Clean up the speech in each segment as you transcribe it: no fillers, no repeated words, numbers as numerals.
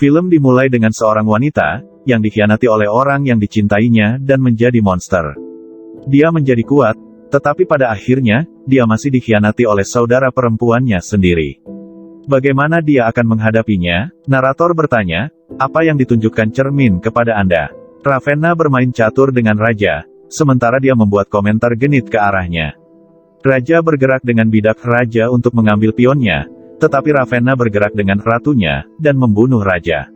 Film dimulai dengan seorang wanita, yang dikhianati oleh orang yang dicintainya dan menjadi monster. Dia menjadi kuat, tetapi pada akhirnya, dia masih dikhianati oleh saudara perempuannya sendiri. Bagaimana dia akan menghadapinya? Narator bertanya, apa yang ditunjukkan cermin kepada Anda? Ravenna bermain catur dengan raja, sementara dia membuat komentar genit ke arahnya. Raja bergerak dengan bidak raja untuk mengambil pionnya, tetapi Ravenna bergerak dengan ratunya, dan membunuh raja.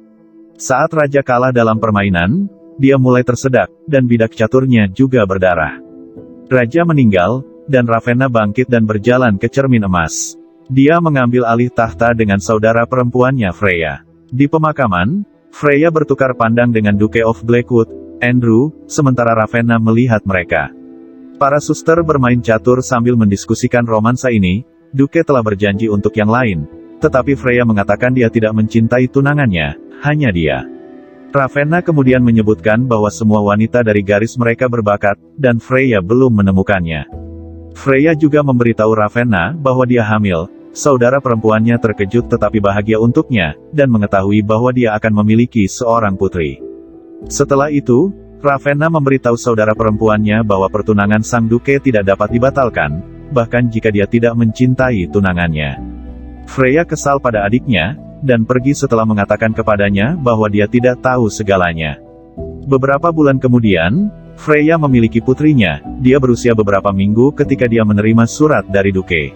Saat raja kalah dalam permainan, dia mulai tersedak, dan bidak caturnya juga berdarah. Raja meninggal, dan Ravenna bangkit dan berjalan ke cermin emas. Dia mengambil alih tahta dengan saudara perempuannya Freya. Di pemakaman, Freya bertukar pandang dengan Duke of Blackwood, Andrew, sementara Ravenna melihat mereka. Para suster bermain catur sambil mendiskusikan romansa ini. Duke telah berjanji untuk yang lain, tetapi Freya mengatakan dia tidak mencintai tunangannya, hanya dia. Ravenna kemudian menyebutkan bahwa semua wanita dari garis mereka berbakat, dan Freya belum menemukannya. Freya juga memberitahu Ravenna bahwa dia hamil. Saudara perempuannya terkejut tetapi bahagia untuknya, dan mengetahui bahwa dia akan memiliki seorang putri. Setelah itu, Ravenna memberitahu saudara perempuannya bahwa pertunangan sang duke tidak dapat dibatalkan, bahkan jika dia tidak mencintai tunangannya. Freya kesal pada adiknya, dan pergi setelah mengatakan kepadanya bahwa dia tidak tahu segalanya. Beberapa bulan kemudian, Freya memiliki putrinya. Dia berusia beberapa minggu ketika dia menerima surat dari duke.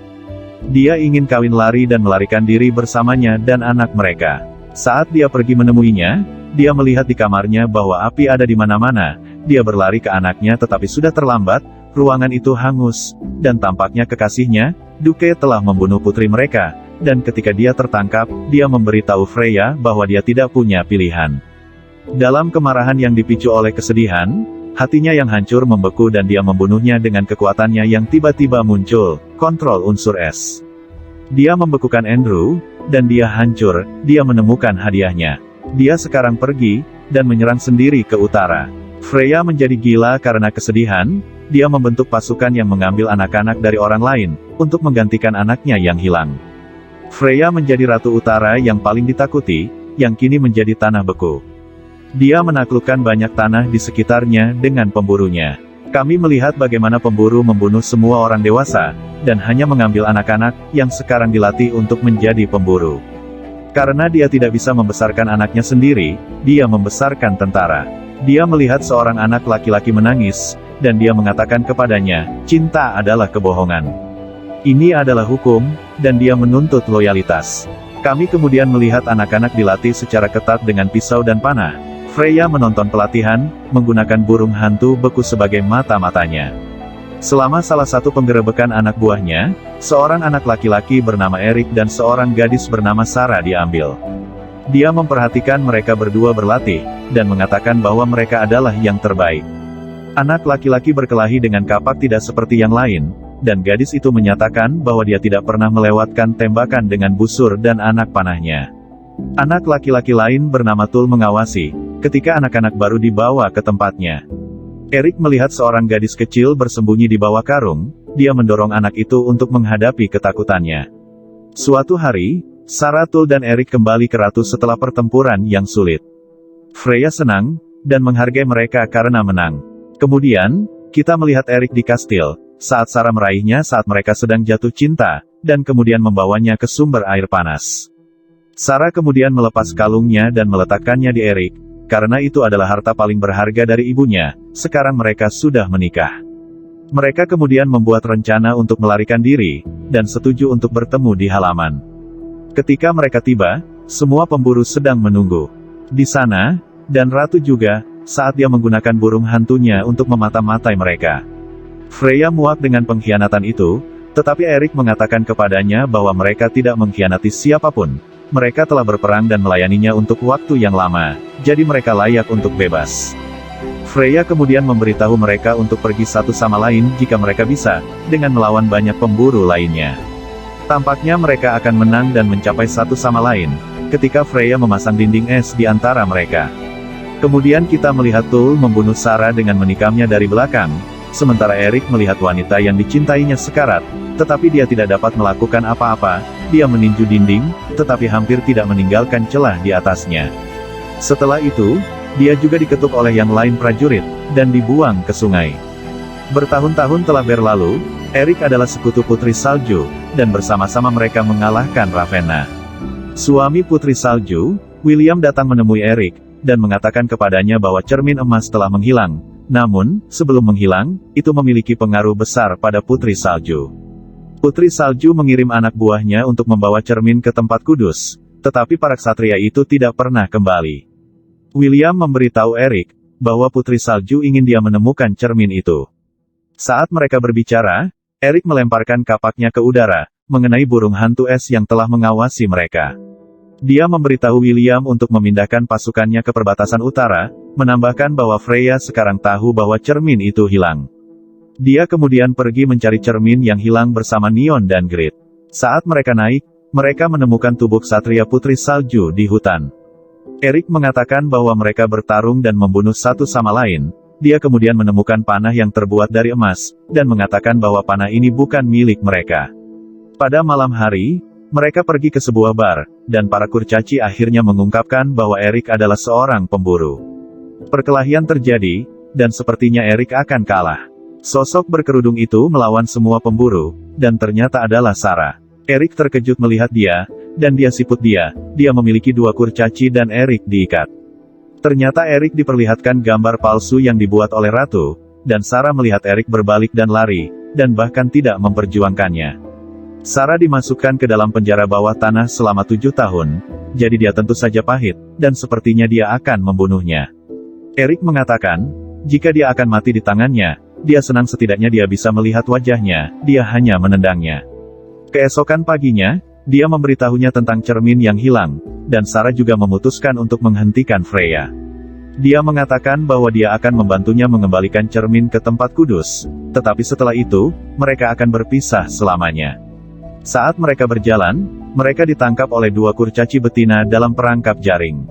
Dia ingin kawin lari dan melarikan diri bersamanya dan anak mereka. Saat dia pergi menemuinya, dia melihat di kamarnya bahwa api ada di mana-mana. Dia berlari ke anaknya tetapi sudah terlambat, ruangan itu hangus, dan tampaknya kekasihnya, Duke telah membunuh putri mereka, dan ketika dia tertangkap, dia memberitahu Freya bahwa dia tidak punya pilihan. Dalam kemarahan yang dipicu oleh kesedihan, hatinya yang hancur membeku dan dia membunuhnya dengan kekuatannya yang tiba-tiba muncul, kontrol unsur es. Dia membekukan Andrew, dan dia hancur, dia menemukan hadiahnya. Dia sekarang pergi, dan menyerang sendiri ke utara. Freya menjadi gila karena kesedihan, dia membentuk pasukan yang mengambil anak-anak dari orang lain, untuk menggantikan anaknya yang hilang. Freya menjadi Ratu Utara yang paling ditakuti, yang kini menjadi tanah beku. Dia menaklukkan banyak tanah di sekitarnya dengan pemburunya. Kami melihat bagaimana pemburu membunuh semua orang dewasa, dan hanya mengambil anak-anak, yang sekarang dilatih untuk menjadi pemburu. Karena dia tidak bisa membesarkan anaknya sendiri, dia membesarkan tentara. Dia melihat seorang anak laki-laki menangis, dan dia mengatakan kepadanya, cinta adalah kebohongan. Ini adalah hukum, dan dia menuntut loyalitas. Kami kemudian melihat anak-anak dilatih secara ketat dengan pisau dan panah. Freya menonton pelatihan, menggunakan burung hantu beku sebagai mata-matanya. Selama salah satu penggerebekan anak buahnya, seorang anak laki-laki bernama Eric dan seorang gadis bernama Sarah diambil. Dia memperhatikan mereka berdua berlatih, dan mengatakan bahwa mereka adalah yang terbaik. Anak laki-laki berkelahi dengan kapak tidak seperti yang lain, dan gadis itu menyatakan bahwa dia tidak pernah melewatkan tembakan dengan busur dan anak panahnya. Anak laki-laki lain bernama Tul mengawasi, ketika anak-anak baru dibawa ke tempatnya. Eric melihat seorang gadis kecil bersembunyi di bawah karung, dia mendorong anak itu untuk menghadapi ketakutannya. Suatu hari, Sarah, Tul dan Eric kembali ke ratu setelah pertempuran yang sulit. Freya senang, dan menghargai mereka karena menang. Kemudian, kita melihat Eric di kastil, saat Sarah meraihnya saat mereka sedang jatuh cinta, dan kemudian membawanya ke sumber air panas. Sarah kemudian melepas kalungnya dan meletakkannya di Eric, karena itu adalah harta paling berharga dari ibunya. Sekarang mereka sudah menikah. Mereka kemudian membuat rencana untuk melarikan diri, dan setuju untuk bertemu di halaman. Ketika mereka tiba, semua pemburu sedang menunggu di sana, dan ratu juga, saat dia menggunakan burung hantunya untuk memata-matai mereka. Freya muak dengan pengkhianatan itu, tetapi Eric mengatakan kepadanya bahwa mereka tidak mengkhianati siapapun. Mereka telah berperang dan melayaninya untuk waktu yang lama, jadi mereka layak untuk bebas. Freya kemudian memberitahu mereka untuk pergi satu sama lain jika mereka bisa, dengan melawan banyak pemburu lainnya. Tampaknya mereka akan menang dan mencapai satu sama lain, ketika Freya memasang dinding es di antara mereka. Kemudian kita melihat Tul membunuh Sarah dengan menikamnya dari belakang, sementara Eric melihat wanita yang dicintainya sekarat, tetapi dia tidak dapat melakukan apa-apa, dia meninju dinding, tetapi hampir tidak meninggalkan celah di atasnya. Setelah itu, dia juga diketuk oleh yang lain prajurit, dan dibuang ke sungai. Bertahun-tahun telah berlalu, Erik adalah sekutu Putri Salju, dan bersama-sama mereka mengalahkan Ravenna. Suami Putri Salju, William datang menemui Erik, dan mengatakan kepadanya bahwa cermin emas telah menghilang. Namun, sebelum menghilang, itu memiliki pengaruh besar pada Putri Salju. Putri Salju mengirim anak buahnya untuk membawa cermin ke tempat kudus, tetapi para ksatria itu tidak pernah kembali. William memberitahu Erik, bahwa Putri Salju ingin dia menemukan cermin itu. Saat mereka berbicara, Erik melemparkan kapaknya ke udara, mengenai burung hantu es yang telah mengawasi mereka. Dia memberitahu William untuk memindahkan pasukannya ke perbatasan utara, menambahkan bahwa Freya sekarang tahu bahwa cermin itu hilang. Dia kemudian pergi mencari cermin yang hilang bersama Nion dan Grid. Saat mereka naik, mereka menemukan tubuh ksatria Putri Salju di hutan. Erik mengatakan bahwa mereka bertarung dan membunuh satu sama lain. Dia kemudian menemukan panah yang terbuat dari emas, dan mengatakan bahwa panah ini bukan milik mereka. Pada malam hari, mereka pergi ke sebuah bar, dan para kurcaci akhirnya mengungkapkan bahwa Erik adalah seorang pemburu. Perkelahian terjadi, dan sepertinya Erik akan kalah. Sosok berkerudung itu melawan semua pemburu, dan ternyata adalah Sarah. Erik terkejut melihat dia, dan dia siput dia memiliki dua kurcaci dan Erik diikat. Ternyata Erik diperlihatkan gambar palsu yang dibuat oleh Ratu, dan Sarah melihat Erik berbalik dan lari, dan bahkan tidak memperjuangkannya. Sarah dimasukkan ke dalam penjara bawah tanah selama 7 tahun, jadi dia tentu saja pahit, dan sepertinya dia akan membunuhnya. Erik mengatakan, jika dia akan mati di tangannya, dia senang setidaknya dia bisa melihat wajahnya, dia hanya menendangnya. Keesokan paginya, dia memberitahunya tentang cermin yang hilang, dan Sarah juga memutuskan untuk menghentikan Freya. Dia mengatakan bahwa dia akan membantunya mengembalikan cermin ke tempat kudus, tetapi setelah itu, mereka akan berpisah selamanya. Saat mereka berjalan, mereka ditangkap oleh dua kurcaci betina dalam perangkap jaring.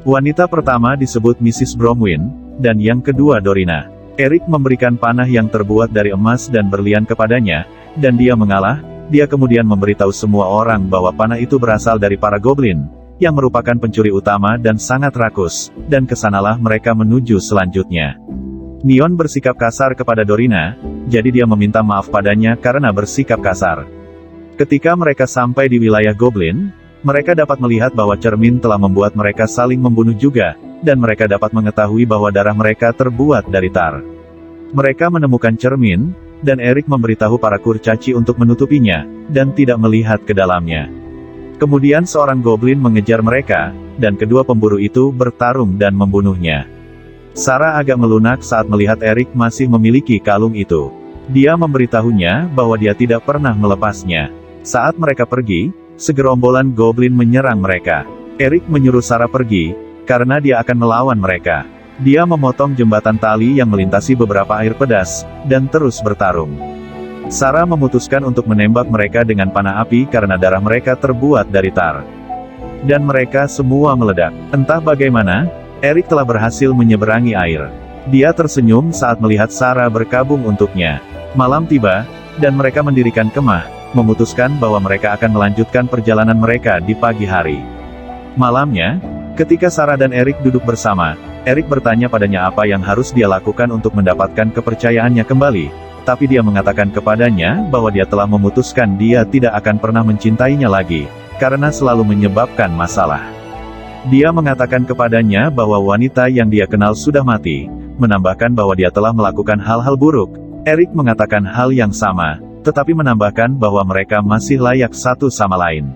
Wanita pertama disebut Mrs. Bromwyn, dan yang kedua Dorina. Erik memberikan panah yang terbuat dari emas dan berlian kepadanya, dan dia mengalah. Dia kemudian memberitahu semua orang bahwa panah itu berasal dari para goblin, yang merupakan pencuri utama dan sangat rakus, dan kesanalah mereka menuju selanjutnya. Nion bersikap kasar kepada Dorina, jadi dia meminta maaf padanya karena bersikap kasar. Ketika mereka sampai di wilayah goblin, mereka dapat melihat bahwa cermin telah membuat mereka saling membunuh juga, dan mereka dapat mengetahui bahwa darah mereka terbuat dari tar. Mereka menemukan cermin, dan Erik memberitahu para kurcaci untuk menutupinya, dan tidak melihat ke dalamnya. Kemudian seorang goblin mengejar mereka, dan kedua pemburu itu bertarung dan membunuhnya. Sarah agak melunak saat melihat Erik masih memiliki kalung itu. Dia memberitahunya bahwa dia tidak pernah melepasnya. Saat mereka pergi, segerombolan goblin menyerang mereka. Erik menyuruh Sarah pergi, karena dia akan melawan mereka. Dia memotong jembatan tali yang melintasi beberapa air pedas, dan terus bertarung. Sarah memutuskan untuk menembak mereka dengan panah api karena darah mereka terbuat dari tar. Dan mereka semua meledak. Entah bagaimana, Erik telah berhasil menyeberangi air. Dia tersenyum saat melihat Sarah berkabung untuknya. Malam tiba, dan mereka mendirikan kemah, memutuskan bahwa mereka akan melanjutkan perjalanan mereka di pagi hari. Malamnya, ketika Sarah dan Erik duduk bersama, Erik bertanya padanya apa yang harus dia lakukan untuk mendapatkan kepercayaannya kembali, tapi dia mengatakan kepadanya bahwa dia telah memutuskan dia tidak akan pernah mencintainya lagi, karena selalu menyebabkan masalah. Dia mengatakan kepadanya bahwa wanita yang dia kenal sudah mati, menambahkan bahwa dia telah melakukan hal-hal buruk. Erik mengatakan hal yang sama, tetapi menambahkan bahwa mereka masih layak satu sama lain.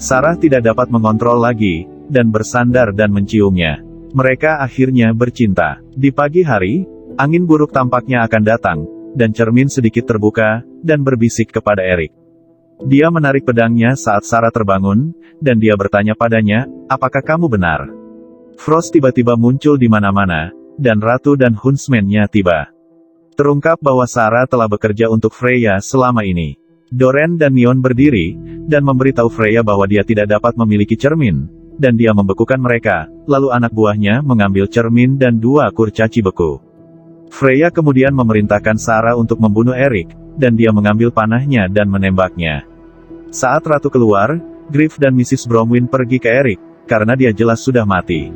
Sarah tidak dapat mengontrol lagi, dan bersandar dan menciumnya. Mereka akhirnya bercinta. Di pagi hari, angin buruk tampaknya akan datang, dan cermin sedikit terbuka, dan berbisik kepada Erik. Dia menarik pedangnya saat Sarah terbangun, dan dia bertanya padanya, apakah kamu benar? Frost tiba-tiba muncul di mana-mana, dan Ratu dan Huntsman-nya tiba. Terungkap bahwa Sarah telah bekerja untuk Freya selama ini. Doran dan Nion berdiri, dan memberitahu Freya bahwa dia tidak dapat memiliki cermin, dan dia membekukan mereka, lalu anak buahnya mengambil cermin dan dua kurcaci beku. Freya kemudian memerintahkan Sarah untuk membunuh Erik, dan dia mengambil panahnya dan menembaknya. Saat Ratu keluar, Griff dan Mrs. Bromwyn pergi ke Eric, karena dia jelas sudah mati.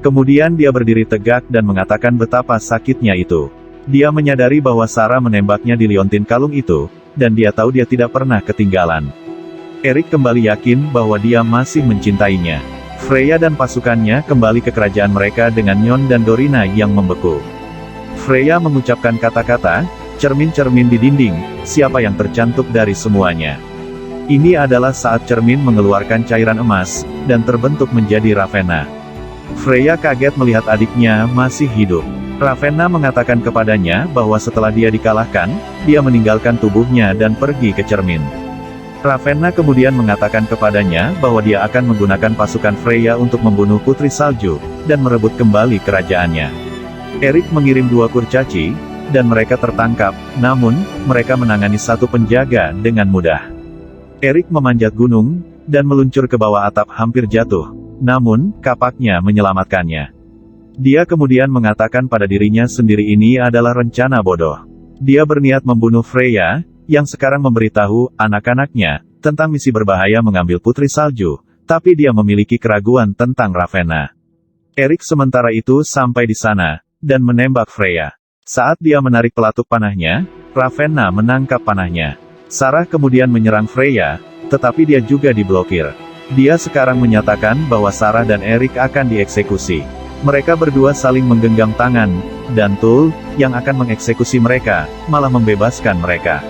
Kemudian dia berdiri tegak dan mengatakan betapa sakitnya itu. Dia menyadari bahwa Sarah menembaknya di liontin kalung itu, dan dia tahu dia tidak pernah ketinggalan. Eric kembali yakin bahwa dia masih mencintainya. Freya dan pasukannya kembali ke kerajaan mereka dengan Nyon dan Dorina yang membeku. Freya mengucapkan kata-kata, cermin-cermin di dinding, siapa yang tercantuk dari semuanya. Ini adalah saat cermin mengeluarkan cairan emas, dan terbentuk menjadi Ravenna. Freya kaget melihat adiknya masih hidup. Ravenna mengatakan kepadanya bahwa setelah dia dikalahkan, dia meninggalkan tubuhnya dan pergi ke cermin. Ravenna kemudian mengatakan kepadanya bahwa dia akan menggunakan pasukan Freya untuk membunuh Putri Salju, dan merebut kembali kerajaannya. Eric mengirim 2 kurcaci, dan mereka tertangkap, namun, mereka menangani satu penjaga dengan mudah. Eric memanjat gunung, dan meluncur ke bawah atap hampir jatuh. Namun, kapaknya menyelamatkannya. Dia kemudian mengatakan pada dirinya sendiri ini adalah rencana bodoh. Dia berniat membunuh Freya, yang sekarang memberitahu anak-anaknya tentang misi berbahaya mengambil Putri Salju, tapi dia memiliki keraguan tentang Ravenna. Eric sementara itu sampai di sana, dan menembak Freya. Saat dia menarik pelatuk panahnya, Ravenna menangkap panahnya. Sarah kemudian menyerang Freya, tetapi dia juga diblokir. Dia sekarang menyatakan bahwa Sarah dan Eric akan dieksekusi. Mereka berdua saling menggenggam tangan, dan Tul, yang akan mengeksekusi mereka, malah membebaskan mereka.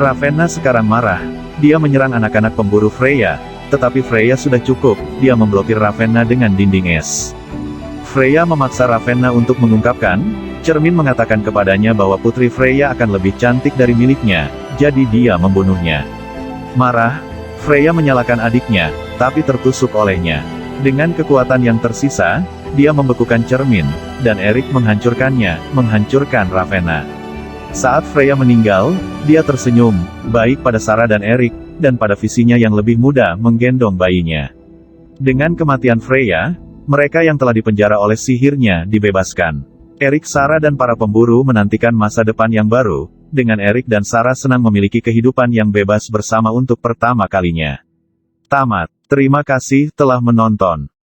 Ravenna sekarang marah. Dia menyerang anak-anak pemburu Freya, tetapi Freya sudah cukup, dia memblokir Ravenna dengan dinding es. Freya memaksa Ravenna untuk mengungkapkan, cermin mengatakan kepadanya bahwa Putri Freya akan lebih cantik dari miliknya, jadi dia membunuhnya. Marah, Freya menyalahkan adiknya, tapi tertusuk olehnya. Dengan kekuatan yang tersisa, dia membekukan cermin, dan Eric menghancurkannya, menghancurkan Ravenna. Saat Freya meninggal, dia tersenyum, baik pada Sarah dan Eric, dan pada visinya yang lebih muda menggendong bayinya. Dengan kematian Freya, mereka yang telah dipenjara oleh sihirnya dibebaskan. Eric, Sarah dan para pemburu menantikan masa depan yang baru, dengan Eric dan Sarah senang memiliki kehidupan yang bebas bersama untuk pertama kalinya. Tamat. Terima kasih telah menonton.